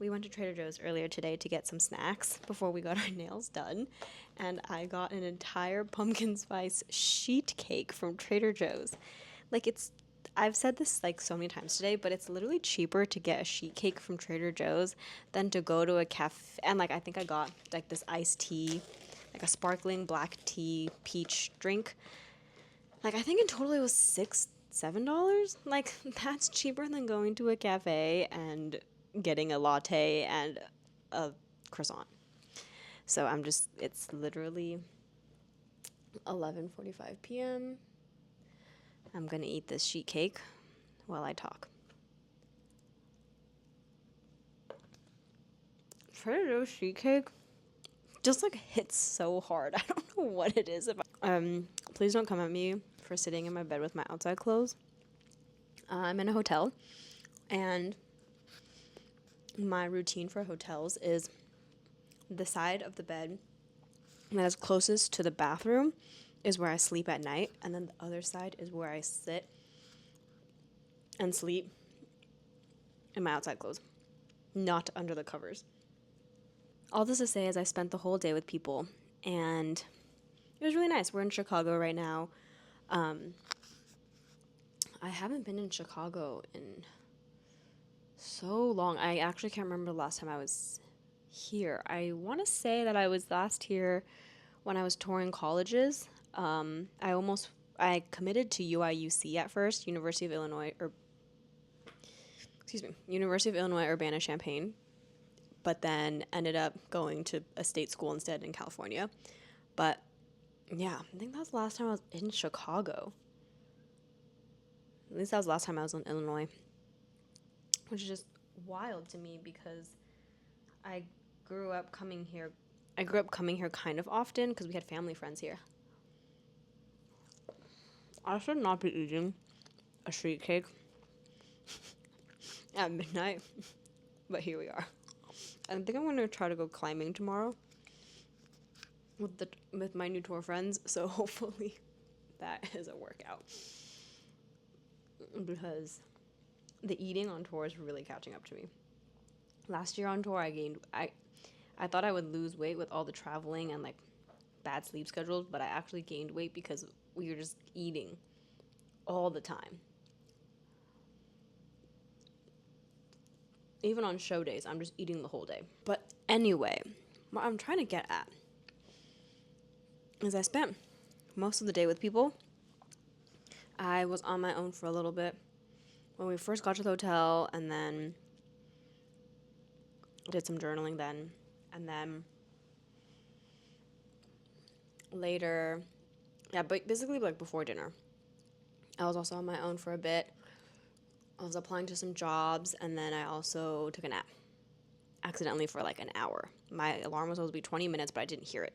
we went to Trader Joe's earlier today to get some snacks before we got our nails done, and I got an entire pumpkin spice sheet cake from Trader Joe's. Like I've said this like so many times today, but it's literally cheaper to get a sheet cake from Trader Joe's than to go to a cafe. And like I think I got like this iced tea, like a sparkling black tea peach drink. Like I think in total it was $7. Like that's cheaper than going to a cafe and getting a latte and a croissant. So it's literally 11:45 p.m. I'm going to eat this sheet cake while I talk. Trader Joe's sheet cake just like hits so hard. I don't know what it is about. Please don't come at me for sitting in my bed with my outside clothes. I'm in a hotel, and my routine for hotels is the side of the bed that is closest to the bathroom is where I sleep at night, and then the other side is where I sit and sleep in my outside clothes, not under the covers. All this to say is I spent the whole day with people, and it was really nice. We're in Chicago right now. I haven't been in Chicago in so long. I actually can't remember the last time I was here. I want to say that I was last here when I was touring colleges. I committed to UIUC at first, University of Illinois Urbana-Champaign, but then ended up going to a state school instead in California. But yeah, I think that was the last time I was in Chicago. At least that was the last time I was in Illinois, which is just wild to me because I grew up coming here kind of often because we had family friends here. I should not be eating a sheet cake at midnight, but here we are. I think I'm gonna try to go climbing tomorrow with my new tour friends, so hopefully that is a workout. Because the eating on tour is really catching up to me. Last year on tour, I thought I would lose weight with all the traveling and like bad sleep schedules, but I actually gained weight because we were just eating all the time. Even on show days, I'm just eating the whole day. But anyway, what I'm trying to get at is I spent most of the day with people. I was on my own for a little bit when we first got to the hotel, and then did some journaling then. And then later, but basically like before dinner, I was also on my own for a bit. I was applying to some jobs, and then I also took a nap accidentally for like an hour. My alarm was supposed to be 20 minutes, but I didn't hear it,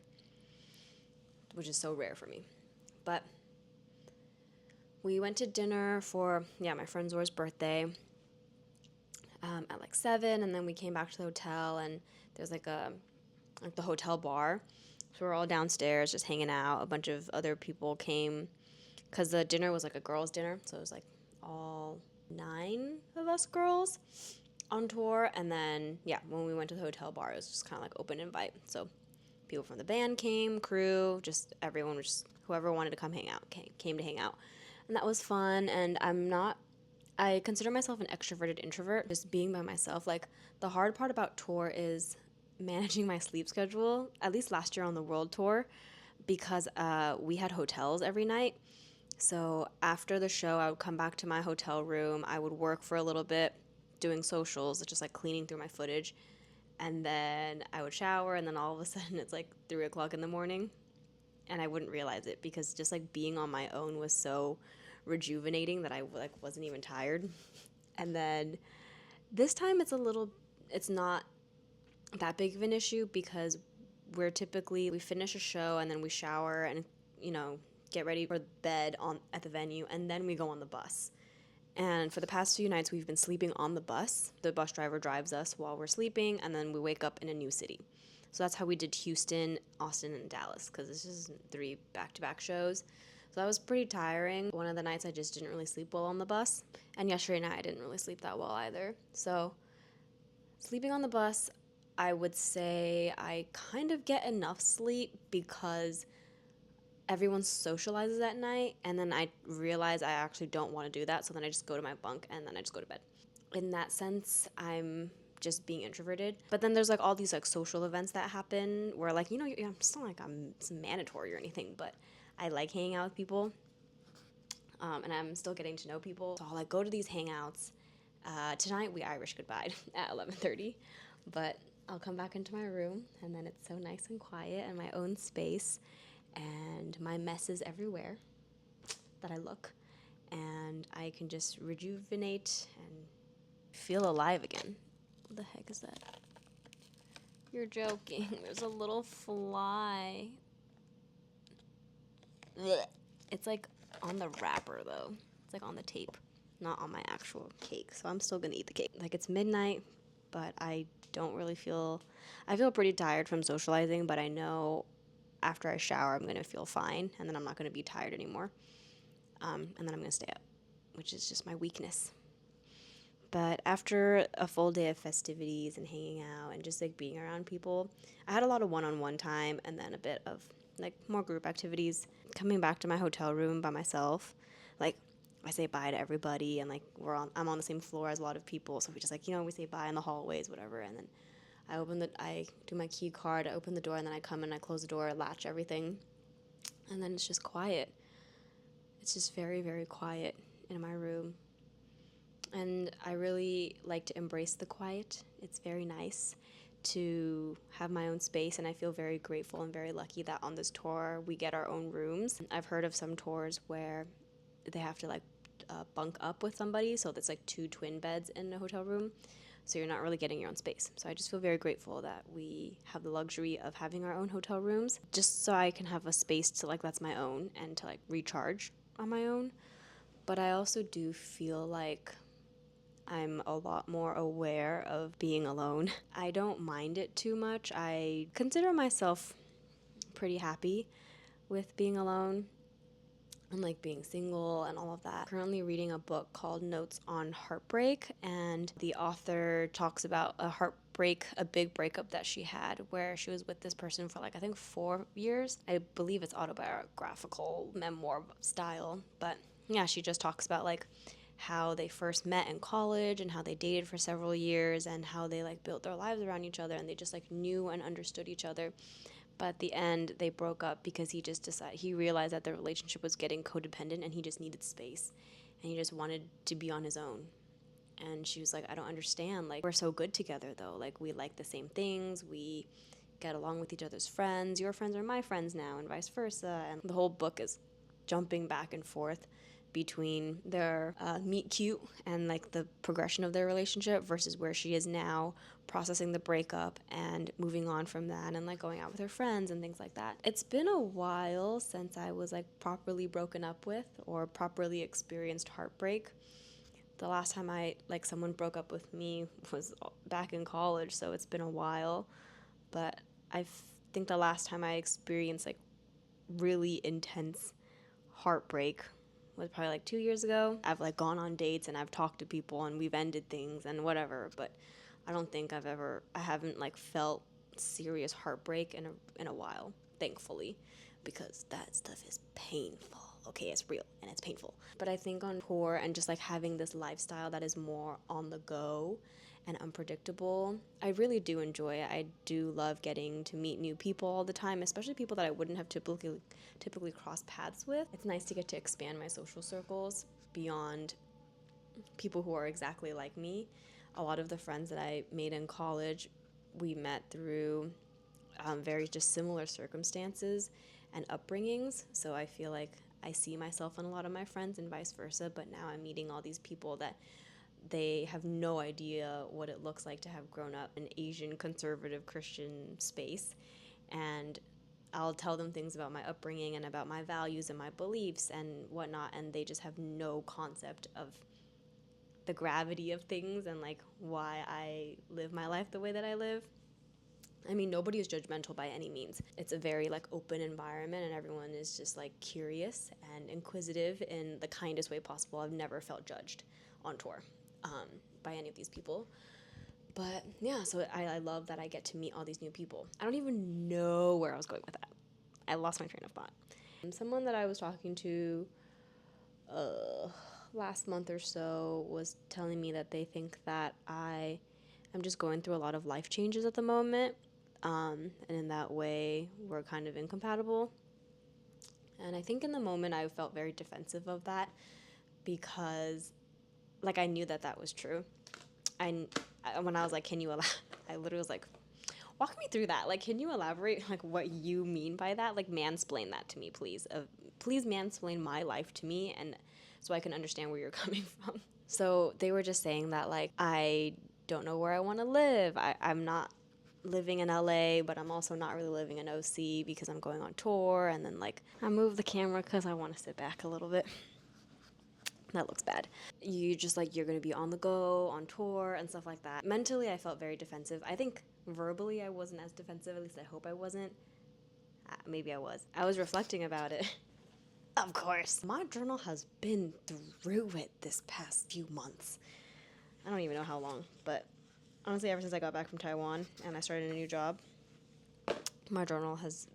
which is so rare for me. But we went to dinner for, my friend Zora's birthday at like 7, and then we came back to the hotel, and there's like the hotel bar. So we're all downstairs just hanging out. A bunch of other people came because the dinner was like a girls' dinner, so it was like all 9 of us girls on tour. And then, when we went to the hotel bar, it was just kind of like open invite. So people from the band came, crew, just everyone, just whoever wanted to come hang out, came to hang out. And that was fun. And I consider myself an extroverted introvert, just being by myself. Like, the hard part about tour is managing my sleep schedule, at least last year on the world tour, because we had hotels every night. So after the show, I would come back to my hotel room. I would work for a little bit doing socials, just like cleaning through my footage. And then I would shower, and then all of a sudden it's like 3 o'clock in the morning. And I wouldn't realize it because just like being on my own was so rejuvenating that I like wasn't even tired. And then this time it's not that big of an issue because we finish a show and then we shower and, get ready for bed at the venue, and then we go on the bus. And for the past few nights, we've been sleeping on the bus. The bus driver drives us while we're sleeping, and then we wake up in a new city. So that's how we did Houston, Austin, and Dallas, because this is 3 back-to-back shows. So that was pretty tiring. One of the nights I just didn't really sleep well on the bus, and yesterday night I didn't really sleep that well either. So Sleeping on the bus, I would say I kind of get enough sleep because everyone socializes at night, and then I realize I actually don't want to do that, so then I just go to my bunk and then I just go to bed. In that sense, I'm just being introverted. But then there's like all these like social events that happen where like, I'm still like it's mandatory or anything, but I like hanging out with people, and I'm still getting to know people. So I'll like go to these hangouts. Tonight we Irish goodbye at 11:30, but I'll come back into my room and then it's so nice and quiet and my own space, and my mess is everywhere that I look, and I can just rejuvenate and feel alive again. What the heck is that? You're joking. There's a little fly. Ugh. It's like on the wrapper though. It's like on the tape, not on my actual cake. So I'm still gonna eat the cake. Like it's midnight, but I don't really feel. I feel pretty tired from socializing, but I know after I shower I'm gonna feel fine, and then I'm not gonna be tired anymore. And then I'm gonna stay up, which is just my weakness. But after a full day of festivities and hanging out and just like being around people, I had a lot of one on one time and then a bit of like more group activities. Coming back to my hotel room by myself, like I say bye to everybody, and like I'm on the same floor as a lot of people, so we just like, we say bye in the hallways, whatever, and then I do my key card, I open the door, and then I come and I close the door, latch everything, and then it's just quiet. It's just very, very quiet in my room. And I really like to embrace the quiet. It's very nice to have my own space, and I feel very grateful and very lucky that on this tour we get our own rooms. I've heard of some tours where they have to like bunk up with somebody, so that's like 2 twin beds in a hotel room, so you're not really getting your own space. So I just feel very grateful that we have the luxury of having our own hotel rooms, just so I can have a space to like that's my own and to like recharge on my own. But I also do feel like I'm a lot more aware of being alone. I don't mind it too much. I consider myself pretty happy with being alone and like being single and all of that. Currently reading a book called Notes on Heartbreak, and the author talks about a big breakup that she had where she was with this person for like I think 4 years. I believe it's autobiographical memoir style, but yeah, she just talks about like how they first met in college and how they dated for several years and how they like built their lives around each other and they just like knew and understood each other. But at the end, they broke up because he realized that the relationship was getting codependent and he just needed space and he just wanted to be on his own. And she was like, I don't understand. Like, we're so good together though. Like, we like the same things. We get along with each other's friends. Your friends are my friends now, and vice versa. And the whole book is jumping back and forth between their meet cute and like the progression of their relationship versus where she is now, processing the breakup and moving on from that and like going out with her friends and things like that. It's been a while since I was like properly broken up with or properly experienced heartbreak. The last time someone broke up with me was back in college, so it's been a while. But think the last time I experienced like really intense heartbreak was probably like 2 years ago. I've like gone on dates and I've talked to people and we've ended things and whatever, but I don't think I haven't like felt serious heartbreak in a while, thankfully, because that stuff is painful. Okay, it's real and it's painful. But I think on tour and just like having this lifestyle that is more on the go and unpredictable, I really do enjoy it. I do love getting to meet new people all the time, especially people that I wouldn't have typically cross paths with. It's nice to get to expand my social circles beyond people who are exactly like me. A lot of the friends that I made in college, we met through very just similar circumstances and upbringings. So I feel like I see myself in a lot of my friends and vice versa. But now I'm meeting all these people that they have no idea what it looks like to have grown up in Asian conservative Christian space. And I'll tell them things about my upbringing and about my values and my beliefs and whatnot, and they just have no concept of the gravity of things and like why I live my life the way that I live. I mean, nobody is judgmental by any means. It's a very like open environment and everyone is just like curious and inquisitive in the kindest way possible. I've never felt judged on tour by any of these people. But yeah, so I love that I get to meet all these new people. I don't even know where I was going with that. I lost my train of thought. Someone that I was talking to last month or so was telling me that they think that I am just going through a lot of life changes at the moment. And in that way, we're kind of incompatible. And I think in the moment I felt very defensive of that because, like, I knew that that was true. When I was like, can you I literally was like, walk me through that. Like, can you elaborate, like, what you mean by that? Like, mansplain that to me, please. Please mansplain my life to me, and so I can understand where you're coming from. So they were just saying that, like, I don't know where I want to live. I'm not living in LA, but I'm also not really living in OC because I'm going on tour. And then, like, I moved the camera because I want to sit back a little bit. That looks bad. You just, like, you're going to be on the go, on tour, and stuff like that. Mentally, I felt very defensive. I think verbally I wasn't as defensive. At least I hope I wasn't. Maybe I was. I was reflecting about it. Of course. My journal has been through it this past few months. I don't even know how long, but honestly, ever since I got back from Taiwan and I started a new job, my journal has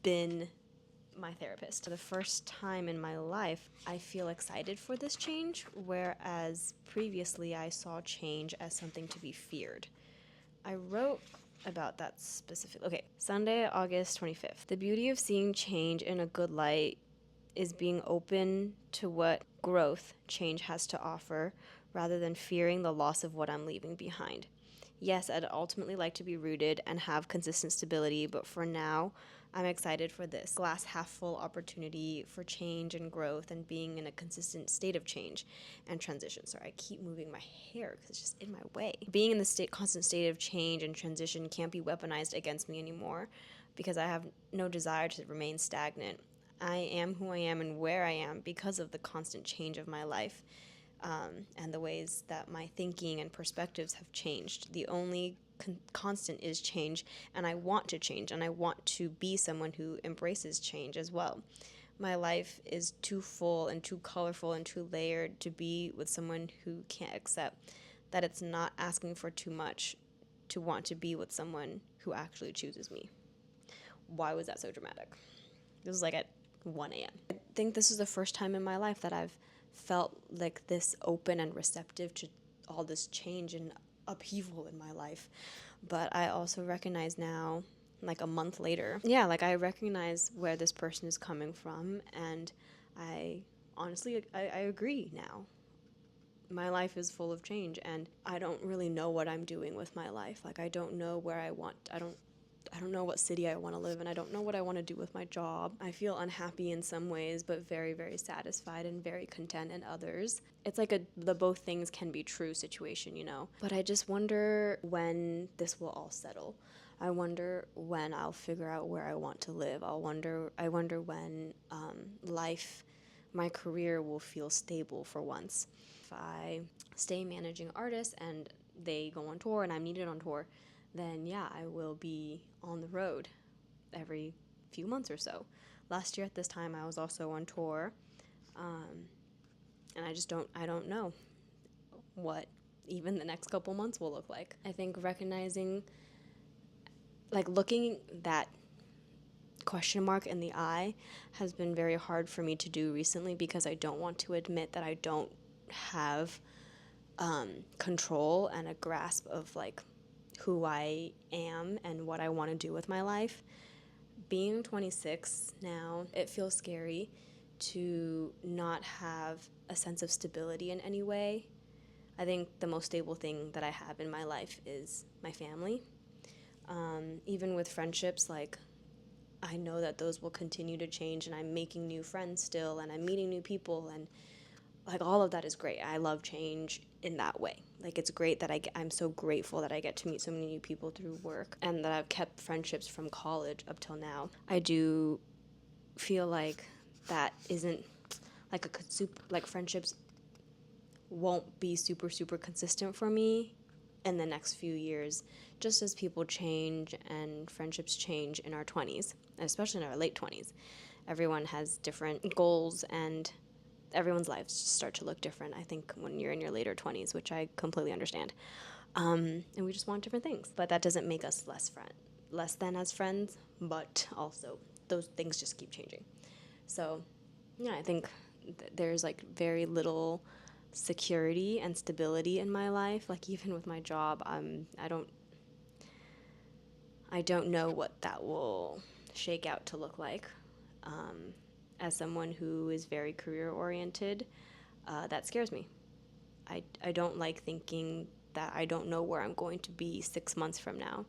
been my therapist. For the first time in my life, I feel excited for this change, whereas previously I saw change as something to be feared. I wrote about that specific. Okay, Sunday, August 25th. The beauty of seeing change in a good light is being open to what growth change has to offer rather than fearing the loss of what I'm leaving behind. Yes, I'd ultimately like to be rooted and have consistent stability, but for now, I'm excited for this glass half full opportunity for change and growth and being in a consistent state of change and transition. Sorry, I keep moving my hair because it's just in my way. Being in the constant state of change and transition can't be weaponized against me anymore because I have no desire to remain stagnant. I am who I am and where I am because of the constant change of my life. And the ways that my thinking and perspectives have changed. The only constant is change, and I want to change, and I want to be someone who embraces change as well. My life is too full and too colorful and too layered to be with someone who can't accept that it's not asking for too much to want to be with someone who actually chooses me. Why was that so dramatic? This was like at 1 a.m. I think this is the first time in my life that I've felt like this open and receptive to all this change and upheaval in my life. But I also recognize now, like a month later, like I recognize where this person is coming from, and I honestly, I agree now. My life is full of change, and I don't really know what I'm doing with my life. Like, I don't know where I don't know what city I want to live in. I don't know what I want to do with my job. I feel unhappy in some ways, but very, very satisfied and very content in others. It's like the both things can be true situation, you know? But I just wonder when this will all settle. I wonder when I'll figure out where I want to live. I wonder when my career will feel stable for once. If I stay managing artists and they go on tour and I'm needed on tour, then yeah, I will be on the road every few months or so. Last year at this time, I was also on tour, and I don't know what even the next couple months will look like. I think recognizing, like, looking that question mark in the eye has been very hard for me to do recently because I don't want to admit that I don't have control and a grasp of, like, who I am and what I want to do with my life. Being 26 now, it feels scary to not have a sense of stability in any way. I think the most stable thing that I have in my life is my family. Even with friendships, like, I know that those will continue to change, and I'm making new friends still, and I'm meeting new people, and like, all of that is great. I love change in that way. Like, it's great that I'm so grateful that I get to meet so many new people through work and that I've kept friendships from college up till now. I do feel like that isn't like friendships won't be super, super consistent for me in the next few years, just as people change and friendships change in our 20s, especially in our late 20s. Everyone has different goals, and everyone's lives start to look different, I think, when you're in your later 20s, which I completely understand. And we just want different things. But that doesn't make us less than as friends, but also those things just keep changing. So, yeah, I think there's like very little security and stability in my life. Like even with my job, I don't know what that will shake out to look like. As someone who is very career oriented, that scares me. I don't like thinking that I don't know where I'm going to be 6 months from now,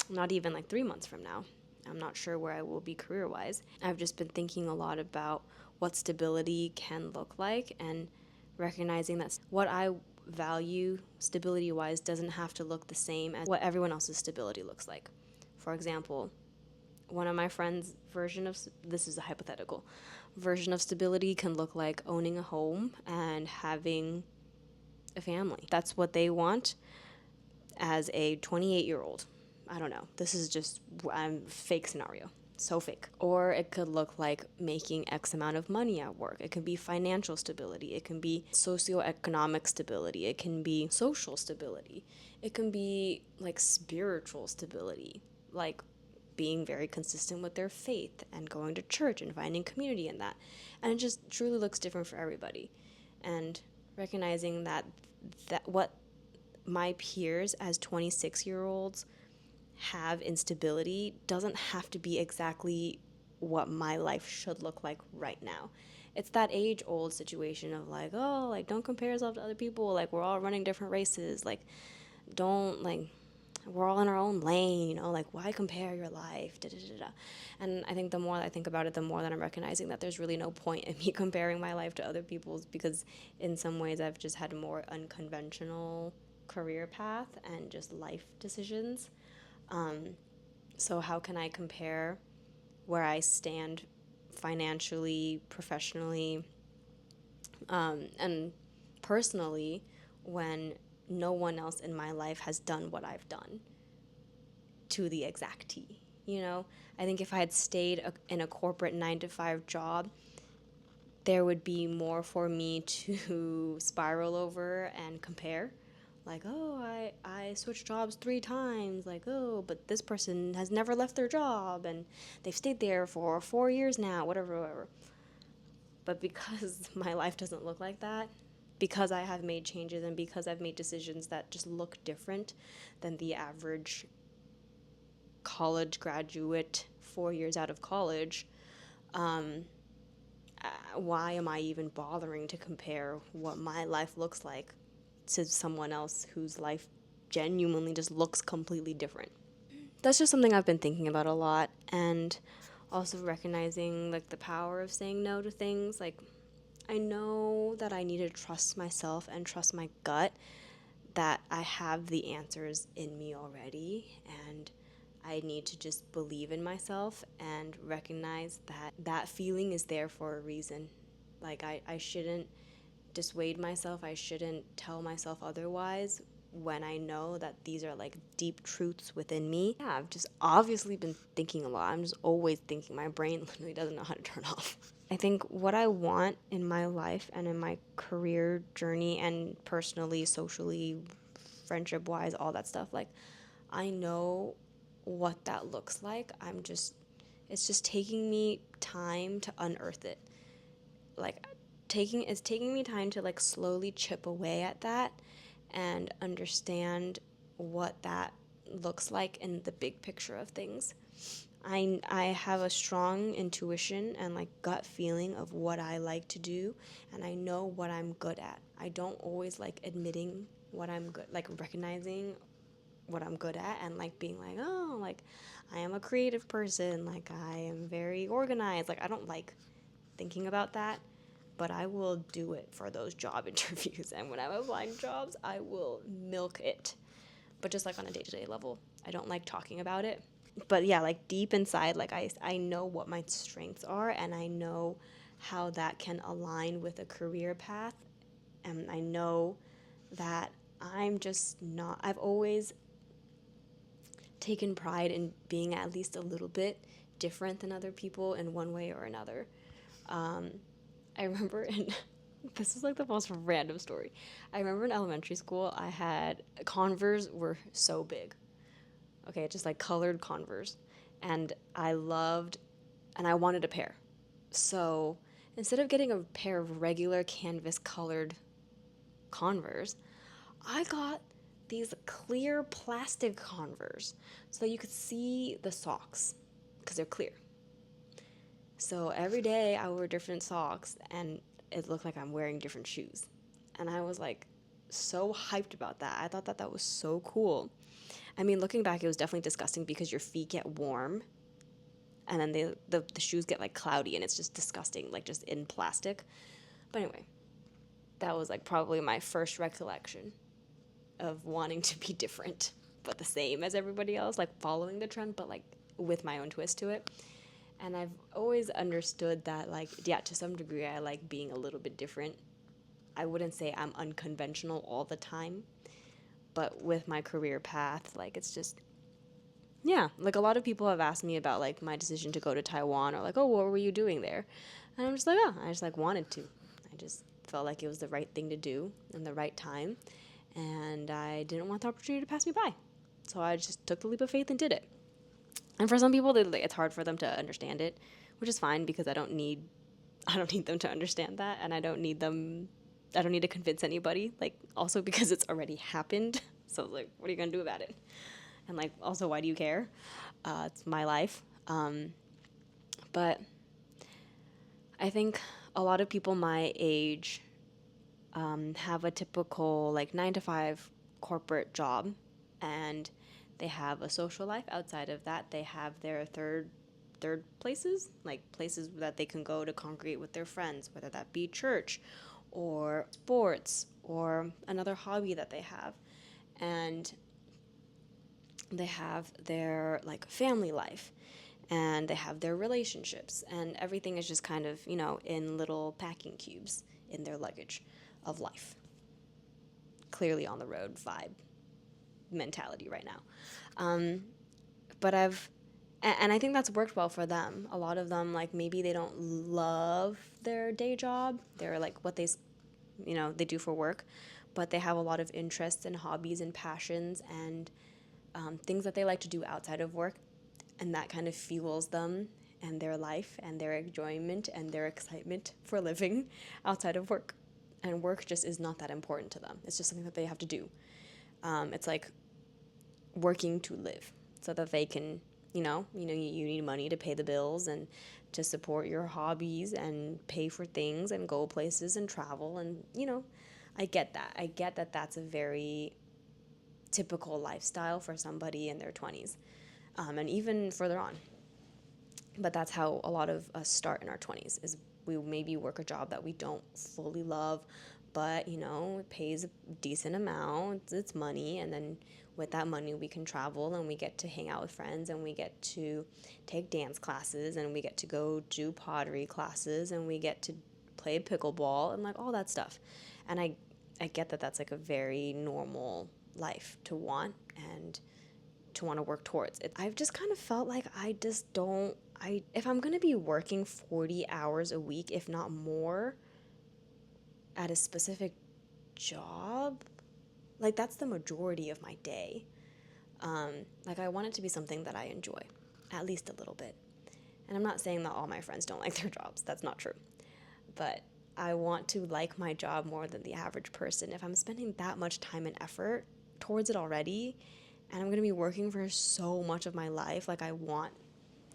not even like 3 months from now. I'm not sure where I will be career wise. I've just been thinking a lot about what stability can look like and recognizing that what I value stability wise doesn't have to look the same as what everyone else's stability looks like. For example, one of my friends' version of this is a hypothetical version of stability can look like owning a home and having a family. That's what they want as a 28-year-old. I don't know. This is just fake scenario. So fake. Or it could look like making X amount of money at work. It can be financial stability. It can be socioeconomic stability. It can be social stability. It can be like spiritual stability, like being very consistent with their faith and going to church and finding community in that. And it just truly looks different for everybody. And recognizing that what my peers as 26-year-olds have instability doesn't have to be exactly what my life should look like right now. It's that age old situation of like, oh, like don't compare yourself to other people. Like we're all running different races. Like don't like we're all in our own lane, like why compare your life? Da, da, da, da. And I think the more that I think about it, the more that I'm recognizing that there's really no point in me comparing my life to other people's, because in some ways I've just had a more unconventional career path and just life decisions. So how can I compare where I stand financially, professionally, and personally when no one else in my life has done what I've done to the exact T? I think if I had stayed in a corporate 9 to 5 job, there would be more for me to spiral over and compare. Like, oh, I switched jobs 3 times. Like, oh, but this person has never left their job and they've stayed there for 4 years now, whatever. But because my life doesn't look like that, because I have made changes and because I've made decisions that just look different than the average college graduate 4 years out of college, why am I even bothering to compare what my life looks like to someone else whose life genuinely just looks completely different? That's just something I've been thinking about a lot, and also recognizing like the power of saying no to things. Like I know that I need to trust myself and trust my gut, that I have the answers in me already, and I need to just believe in myself and recognize that that feeling is there for a reason. Like I shouldn't dissuade myself. I shouldn't tell myself otherwise when I know that these are like deep truths within me. Yeah, I've just obviously been thinking a lot. I'm just always thinking. My brain literally doesn't know how to turn off. I think what I want in my life and in my career journey and personally, socially, friendship wise, all that stuff, like I know what that looks like. It's just taking me time to unearth it. Like it's taking me time to like slowly chip away at that and understand what that looks like in the big picture of things. I have a strong intuition and like gut feeling of what I like to do, and I know what I'm good at. I don't always like admitting what I'm good, like recognizing what I'm good at and like being like, oh, like I am a creative person, like I am very organized. Like I don't like thinking about that, but I will do it for those job interviews. And when I'm applying jobs, I will milk it. But just like on a day-to-day level, I don't like talking about it. But yeah, like deep inside, like I know what my strengths are, and I know how that can align with a career path. And I know that I'm just not, I've always taken pride in being at least a little bit different than other people in one way or another. I remember in This is like the most random story. I remember in elementary school, I had Converse were so big. Okay, just like colored Converse. And I loved, and I wanted a pair. So instead of getting a pair of regular canvas colored Converse, I got these clear plastic Converse so that you could see the socks because they're clear. So every day I wore different socks and it looked like I'm wearing different shoes. And I was like so hyped about that. I thought that that was so cool. I mean, looking back, it was definitely disgusting because your feet get warm and then the shoes get like cloudy and it's just disgusting, like just in plastic. But anyway, that was like probably my first recollection of wanting to be different, but the same as everybody else, like following the trend, but like with my own twist to it. And I've always understood that, like, yeah, to some degree, I like being a little bit different. I wouldn't say I'm unconventional all the time, but with my career path, like, it's just, yeah, like a lot of people have asked me about like my decision to go to Taiwan or like, oh, what were you doing there? And I'm just like, oh, I just like wanted to. I just felt like it was the right thing to do in the right time, and I didn't want the opportunity to pass me by. So I just took the leap of faith and did it. And for some people, it's hard for them to understand it, which is fine because I don't need them to understand that, and I don't need to convince anybody. Like also because it's already happened. So like, what are you gonna do about it? And like, also, why do you care? It's my life. But I think a lot of people my age have a typical like 9 to 5 corporate job, and they have a social life outside of that. They have their third places, like places that they can go to congregate with their friends, whether that be church or sports or another hobby that they have. And they have their like family life and they have their relationships, and everything is just kind of, in little packing cubes in their luggage of life. Clearly on the road vibe mentality right now. But and I think that's worked well for them. A lot of them, like, maybe they don't love their day job. They're like what they do for work, but they have a lot of interests and hobbies and passions and things that they like to do outside of work, and that kind of fuels them and their life and their enjoyment and their excitement for living outside of work. And work just is not that important to them. It's just something that they have to do. It's like working to live so that they can, you need money to pay the bills and to support your hobbies and pay for things and go places and travel. And, I get that. I get that that's a very typical lifestyle for somebody in their 20s, and even further on. But that's how a lot of us start in our 20s, is we maybe work a job that we don't fully love, but, it pays a decent amount, it's money, and then with that money we can travel and we get to hang out with friends and we get to take dance classes and we get to go do pottery classes and we get to play pickleball and like all that stuff. And I get that that's like a very normal life to want and to want to work towards it. I've just kind of felt like if I'm going to be working 40 hours a week, if not more, at a specific job, like that's the majority of my day. Like I want it to be something that I enjoy, at least a little bit. And I'm not saying that all my friends don't like their jobs. That's not true. But I want to like my job more than the average person. If I'm spending that much time and effort towards it already, and I'm going to be working for so much of my life, like I want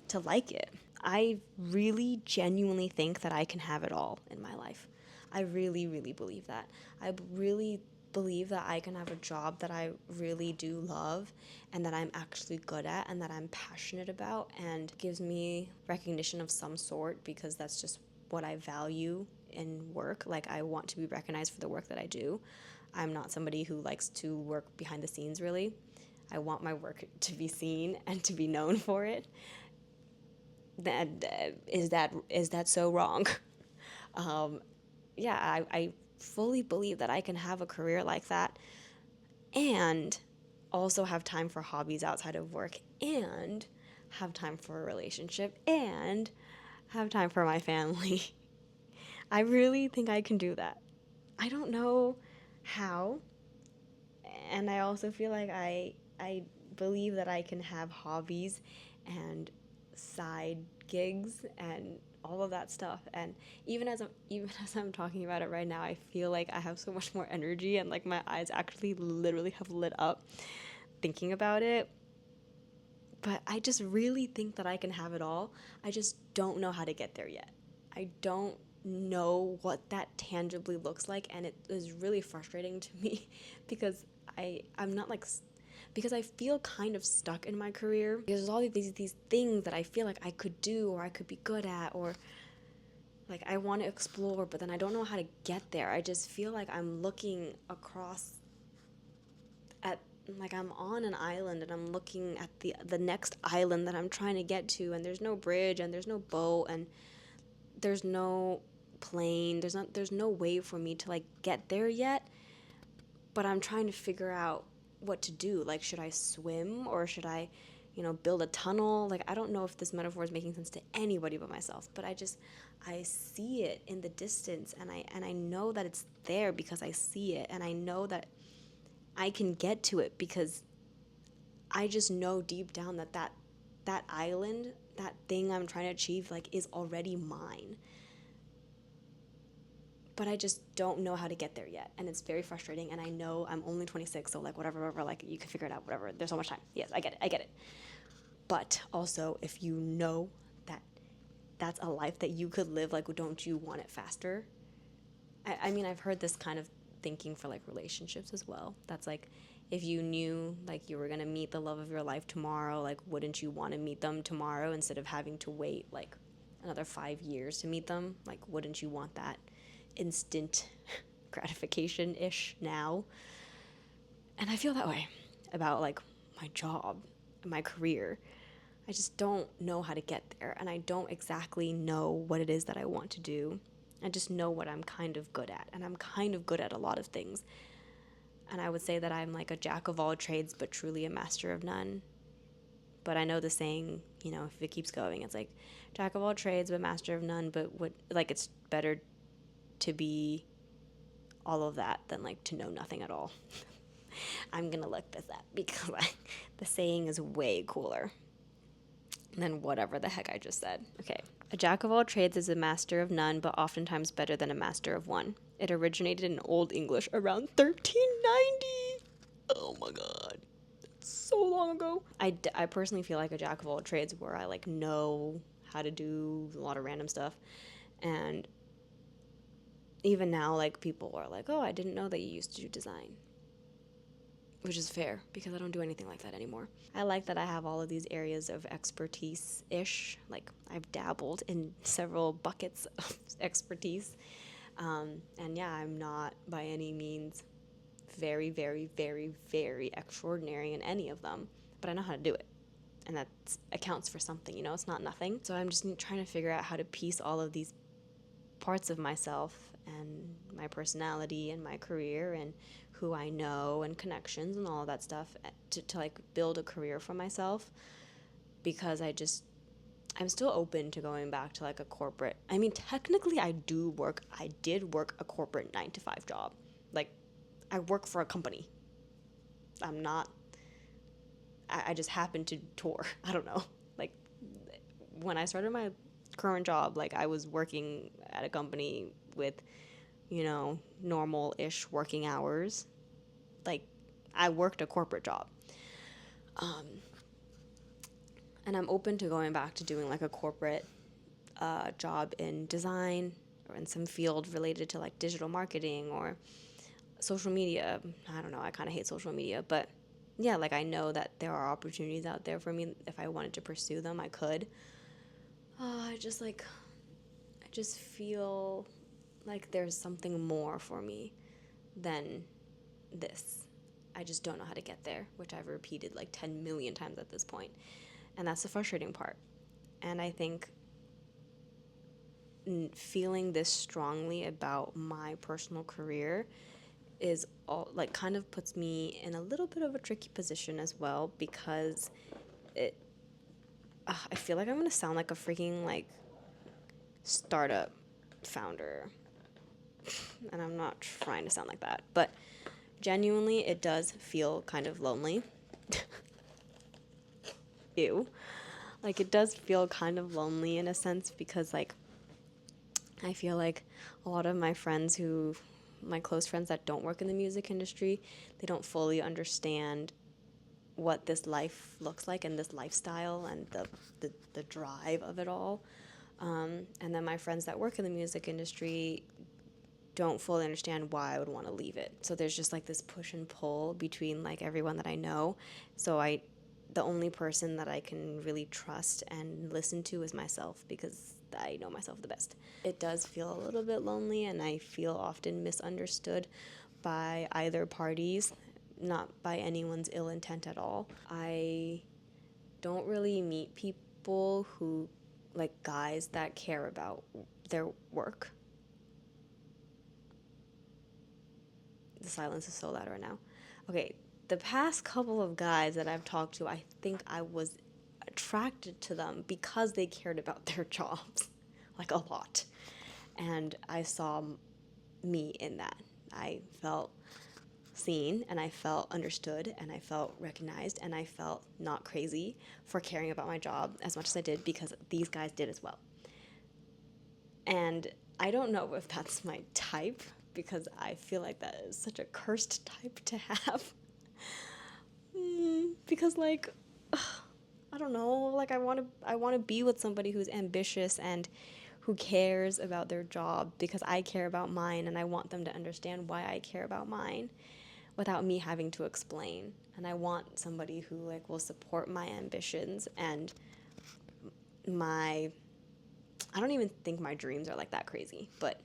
to like it. I really genuinely think that I can have it all in my life. I really, really believe that. I really believe that I can have a job that I really do love and that I'm actually good at and that I'm passionate about and gives me recognition of some sort, because that's just what I value in work. Like I want to be recognized for the work that I do. I'm not somebody who likes to work behind the scenes, really. I want my work to be seen and to be known for it. Is that so wrong? Yeah, I fully believe that I can have a career like that and also have time for hobbies outside of work and have time for a relationship and have time for my family. I really think I can do that. I don't know how, and I also feel like I believe that I can have hobbies and side gigs and all of that stuff. And even as I'm talking about it right now, I feel like I have so much more energy, and like my eyes actually literally have lit up thinking about it. But I just really think that I can have it all. I just don't know how to get there yet. I don't know what that tangibly looks like, and it is really frustrating to me because I'm not like because I feel kind of stuck in my career. There's all these things that I feel like I could do or I could be good at, or like I want to explore, but then I don't know how to get there. I just feel like I'm looking across at, like I'm on an island and I'm looking at the next island that I'm trying to get to, and there's no bridge and there's no boat and there's no plane. There's no way for me to like get there yet, but I'm trying to figure out what to do. Like, should I swim or should I, build a tunnel? Like, I don't know if this metaphor is making sense to anybody but myself, but I see it in the distance, and I know that it's there because I see it, and I know that I can get to it because I just know deep down that island, that thing I'm trying to achieve, like, is already mine. But I just don't know how to get there yet, and it's very frustrating. And I know I'm only 26, so like whatever, like you can figure it out. Whatever. There's so much time. Yes, I get it. But also, if you know that that's a life that you could live, like, don't you want it faster? I mean, I've heard this kind of thinking for like relationships as well. That's like, if you knew like you were gonna meet the love of your life tomorrow, like, wouldn't you want to meet them tomorrow instead of having to wait like another 5 years to meet them? Like, wouldn't you want that instant gratification ish now? And I feel that way about like my job, my career. I just don't know how to get there, and I don't exactly know what it is that I want to do. I just know what I'm kind of good at, and I'm kind of good at a lot of things. And I would say that I'm like a jack of all trades, but truly a master of none. But I know the saying, if it keeps going, it's like jack of all trades, but master of none. But what, like, it's better to be all of that than like to know nothing at all. I'm gonna look this up because the saying is way cooler than whatever the heck I just said. Okay. A jack of all trades is a master of none, but oftentimes better than a master of one. It originated in Old English around 1390. Oh my god. So long ago. I personally feel like a jack of all trades where I like know how to do a lot of random stuff. And even now, like, people are like, oh, I didn't know that you used to do design. Which is fair because I don't do anything like that anymore. I like that I have all of these areas of expertise-ish. Like, I've dabbled in several buckets of expertise. And yeah, I'm not by any means very, very, very, very extraordinary in any of them, but I know how to do it. And that accounts for something, it's not nothing. So I'm just trying to figure out how to piece all of these parts of myself and my personality and my career and who I know and connections and all of that stuff to like build a career for myself, because I'm still open to going back to like a corporate. I mean, technically I did work a corporate 9 to 5 job. Like, I work for a company. I'm not, I just happen to tour. I don't know. Like, when I started my current job, like, I was working at a company with, normal-ish working hours. Like, I worked a corporate job. And I'm open to going back to doing like a corporate job in design or in some field related to like digital marketing or social media. I don't know. I kind of hate social media, but yeah, like, I know that there are opportunities out there for me. If I wanted to pursue them, I could. I just feel like there's something more for me than this. I just don't know how to get there, which I've repeated like 10 million times at this point. And that's the frustrating part. And I think feeling this strongly about my personal career is all like kind of puts me in a little bit of a tricky position as well, because I feel like I'm gonna sound like a freaking like startup founder. And I'm not trying to sound like that, but genuinely, it does feel kind of lonely. Ew. Like, it does feel kind of lonely in a sense because, like, I feel like a lot of my close friends that don't work in the music industry, they don't fully understand what this life looks like and this lifestyle and the drive of it all. And then my friends that work in the music industry don't fully understand why I would want to leave it. So there's just like this push and pull between like everyone that I know. So the only person that I can really trust and listen to is myself because I know myself the best. It does feel a little bit lonely and I feel often misunderstood by either parties, not by anyone's ill intent at all. I don't really meet people who, like guys that care about their work. The silence is so loud right now. Okay, the past couple of guys that I've talked to, I think I was attracted to them because they cared about their jobs, like a lot. And I saw me in that. I felt seen and I felt understood and I felt recognized and I felt not crazy for caring about my job as much as I did because these guys did as well. And I don't know if that's my type because I feel like that is such a cursed type to have. Because like I don't know, like I want to be with somebody who's ambitious and who cares about their job because I care about mine and I want them to understand why I care about mine without me having to explain. And I want somebody who like will support my ambitions and my I don't even think my dreams are like that crazy, but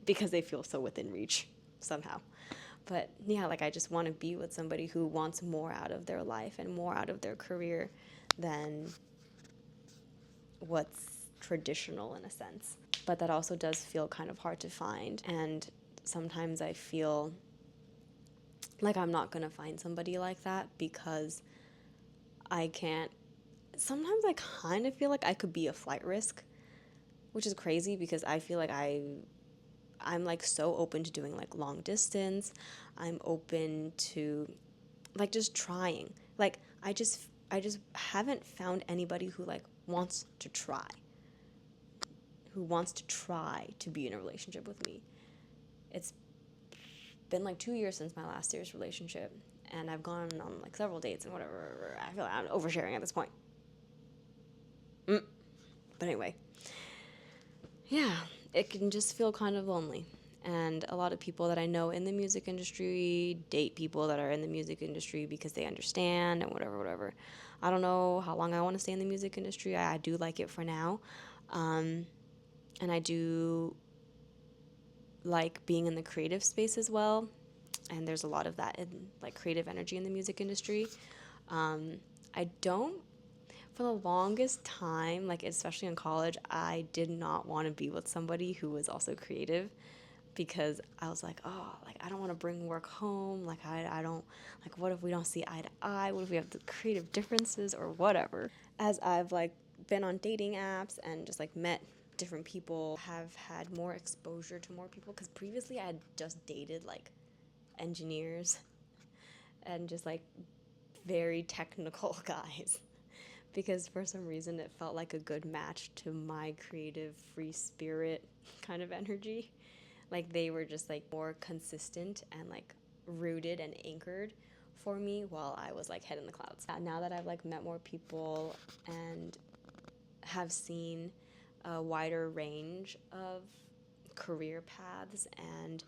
because they feel so within reach somehow. But yeah, like I just want to be with somebody who wants more out of their life and more out of their career than what's traditional in a sense. But that also does feel kind of hard to find. And sometimes I feel like I'm not going to find somebody like that because I can't. Sometimes I kind of feel like I could be a flight risk, which is crazy because I feel like I'm like so open to doing like long distance. I'm open to like just trying. Like I just haven't found anybody who like wants to try. Who wants to try to be in a relationship with me. It's been like 2 years since my last serious relationship and I've gone on like several dates and whatever. I feel like I'm oversharing at this point. But anyway, yeah, it can just feel kind of lonely. And a lot of people that I know in the music industry date people that are in the music industry because they understand and whatever. I don't know how long I want to stay in the music industry. I do like it for now. And I do like being in the creative space as well. And there's a lot of that in like creative energy in the music industry. I don't for the longest time, like especially in college, I did not want to be with somebody who was also creative because I was like, oh, like I don't want to bring work home. Like I don't like what if we don't see eye to eye? What if we have the creative differences or whatever? As I've like been on dating apps and just like met different people, have had more exposure to more people because previously I had just dated like engineers and just like very technical guys because for some reason it felt like a good match to my creative free spirit kind of energy. Like they were just like more consistent and like rooted and anchored for me while I was like head in the clouds. Now that I've like met more people and have seen a wider range of career paths and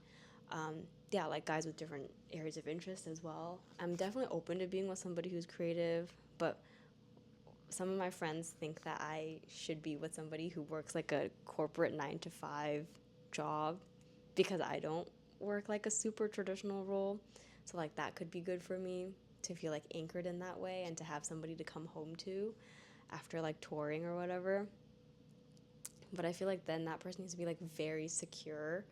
yeah, like guys with different areas of interest as well. I'm definitely open to being with somebody who's creative, but some of my friends think that I should be with somebody who works like a corporate 9 to 5 job because I don't work like a super traditional role. So like that could be good for me to feel like anchored in that way and to have somebody to come home to after like touring or whatever. But I feel like then that person needs to be like very secure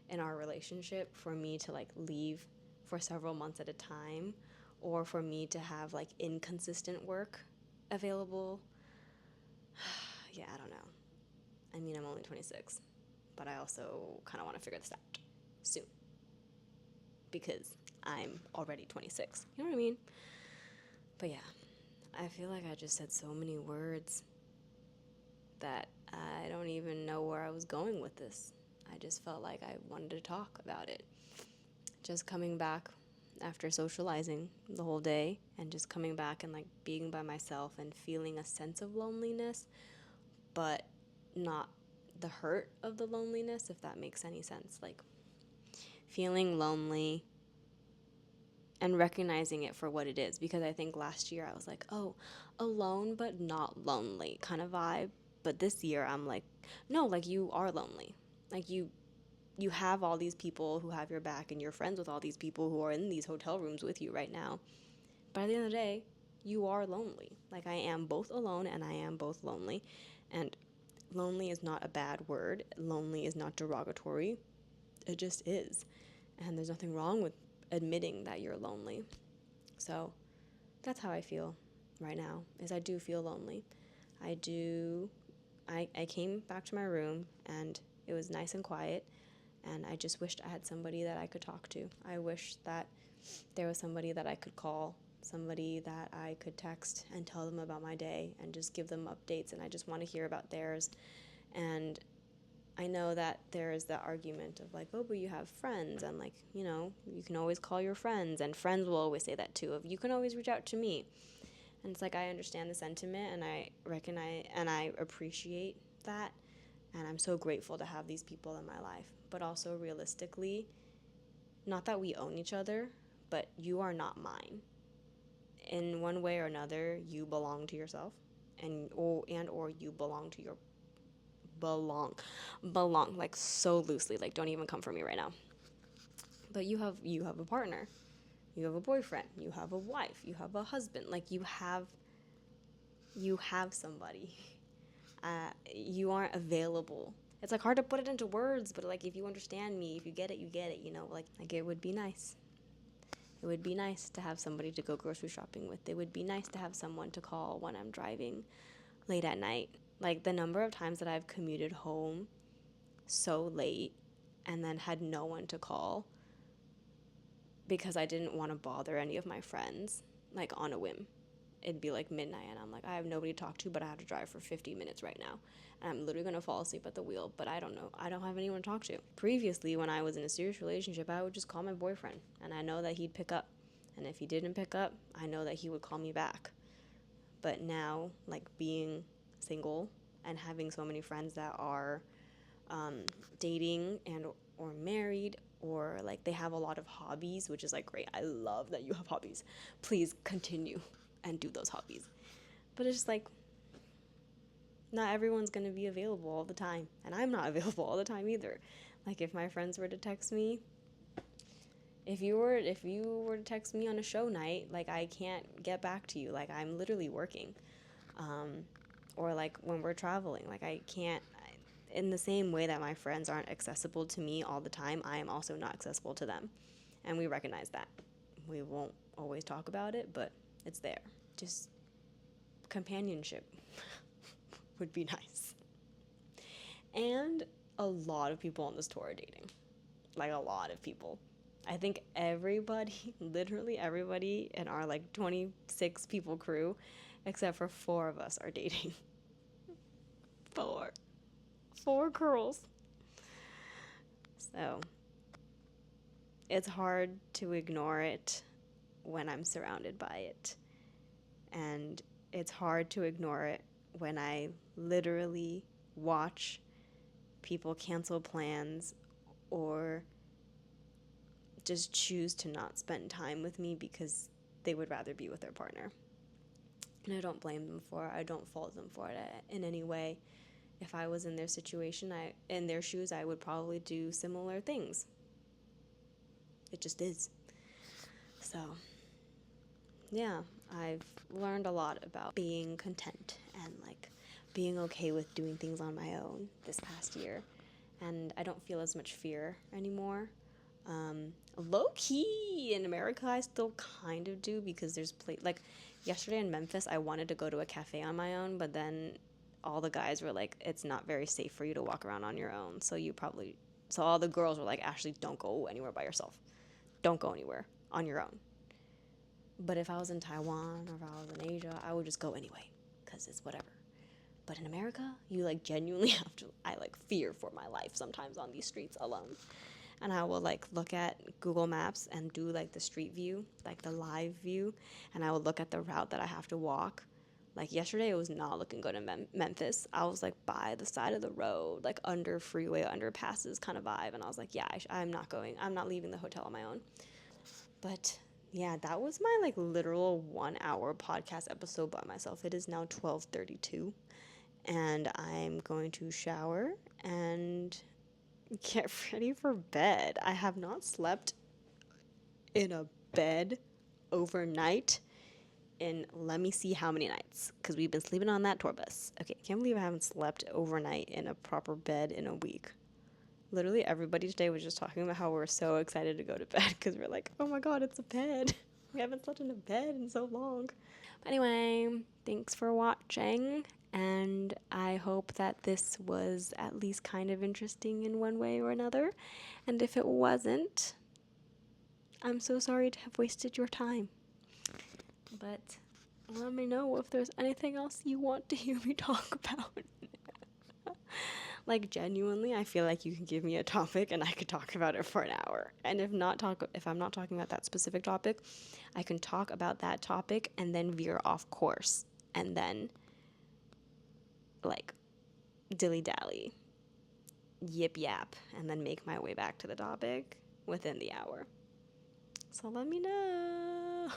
in our relationship for me to like leave for several months at a time or for me to have like inconsistent work available. Yeah, I don't know. I mean, I'm only 26, but I also kind of want to figure this out soon because I'm already 26. You know what I mean? But yeah, I feel like I just said so many words that I don't even know where I was going with this. I just felt like I wanted to talk about it. Just coming back after socializing the whole day and just coming back and like being by myself and feeling a sense of loneliness, but not the hurt of the loneliness, if that makes any sense. Like feeling lonely and recognizing it for what it is, because I think last year I was like, oh, alone but not lonely kind of vibe. But this year I'm like, no, like you are lonely. Like you have all these people who have your back and you're friends with all these people who are in these hotel rooms with you right now. But at the end of the day, you are lonely. Like I am both alone and I am both lonely. And lonely is not a bad word. Lonely is not derogatory. It just is. And there's nothing wrong with admitting that you're lonely. So that's how I feel right now, is I do feel lonely. I came back to my room and it was nice and quiet, and I just wished I had somebody that I could talk to. I wish that there was somebody that I could call, somebody that I could text and tell them about my day and just give them updates, and I just want to hear about theirs. And I know that there is the argument of like, oh, but you have friends, and like, you know, you can always call your friends, and friends will always say that too, of you can always reach out to me. And it's like, I understand the sentiment and I recognize and I appreciate that, and I'm so grateful to have these people in my life. But also realistically, not that we own each other, but you are not mine. In one way or another, you belong to yourself, and or you belong to your belong like so loosely, like don't even come for me right now. But you have a partner, you have a boyfriend, you have a wife, you have a husband, like you have somebody. You aren't available. It's like hard to put it into words, but like if you understand me, if you get it, you get it, you know, like it would be nice. It would be nice to have somebody to go grocery shopping with. It would be nice to have someone to call when I'm driving late at night. Like the number of times that I've commuted home so late and then had no one to call because I didn't want to bother any of my friends, like on a whim. It'd be like midnight and I'm like, I have nobody to talk to, but I have to drive for 50 minutes right now. And I'm literally going to fall asleep at the wheel, but I don't know. I don't have anyone to talk to. Previously, when I was in a serious relationship, I would just call my boyfriend and I know that he'd pick up. And if he didn't pick up, I know that he would call me back. But now, like being single and having so many friends that are dating and or married, or like they have a lot of hobbies, which is like great. I love that you have hobbies. Please continue and do those hobbies. But it's just like not everyone's going to be available all the time, and I'm not available all the time either. Like if my friends were to text me, if you were to text me on a show night, like I can't get back to you. Like I'm literally working. Or like when we're traveling, like I can't, in the same way that my friends aren't accessible to me all the time, I am also not accessible to them. And we recognize that. We won't always talk about it, but it's there. Just companionship would be nice. And a lot of people on this tour are dating. Like a lot of people. I think everybody, literally everybody in our like 26 people crew, except for 4 of us, are dating. 4 girls. So it's hard to ignore it when I'm surrounded by it. And it's hard to ignore it when I literally watch people cancel plans or just choose to not spend time with me because they would rather be with their partner. And I don't blame them for it. I don't fault them for it in any way. If I was in their situation, in their shoes, I would probably do similar things. It just is. So, yeah, I've learned a lot about being content and like being okay with doing things on my own this past year. And I don't feel as much fear anymore. Low key in America, I still kind of do because there's like yesterday in Memphis, I wanted to go to a cafe on my own, but then all the guys were like, it's not very safe for you to walk around on your own. So all the girls were like, Ashley, don't go anywhere by yourself. Don't go anywhere on your own. But if I was in Taiwan or if I was in Asia, I would just go anyway because it's whatever. But in America, you like genuinely have to, I like fear for my life sometimes on these streets alone. And I will like look at Google Maps and do like the street view, like the live view, and I will look at the route that I have to walk. Like yesterday, it was not looking good in Memphis. I was like by the side of the road, like under freeway underpasses kind of vibe, and I was like, yeah, I'm not going. I'm not leaving the hotel on my own. But yeah, that was my like literal 1 hour podcast episode by myself. It is now 12:32, and I'm going to shower and get ready for bed. I have not slept in a bed overnight in let me see how many nights, because we've been sleeping on that tour bus. Okay, can't believe I haven't slept overnight in a proper bed in a week. Literally everybody today was just talking about how we're so excited to go to bed because we're like, oh my god, it's a bed. We haven't slept in a bed in so long. But anyway, thanks for watching, and I hope that this was at least kind of interesting in one way or another. And if it wasn't, I'm so sorry to have wasted your time. But let me know if there's anything else you want to hear me talk about. Like genuinely, I feel like you can give me a topic and I could talk about it for an hour. And if I'm not talking about that specific topic, I can talk about that topic and then veer off course and then like dilly-dally, yip yap, and then make my way back to the topic within the hour. So let me know.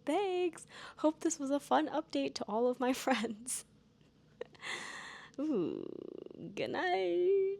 Thanks. Hope this was a fun update to all of my friends. Ooh, good night.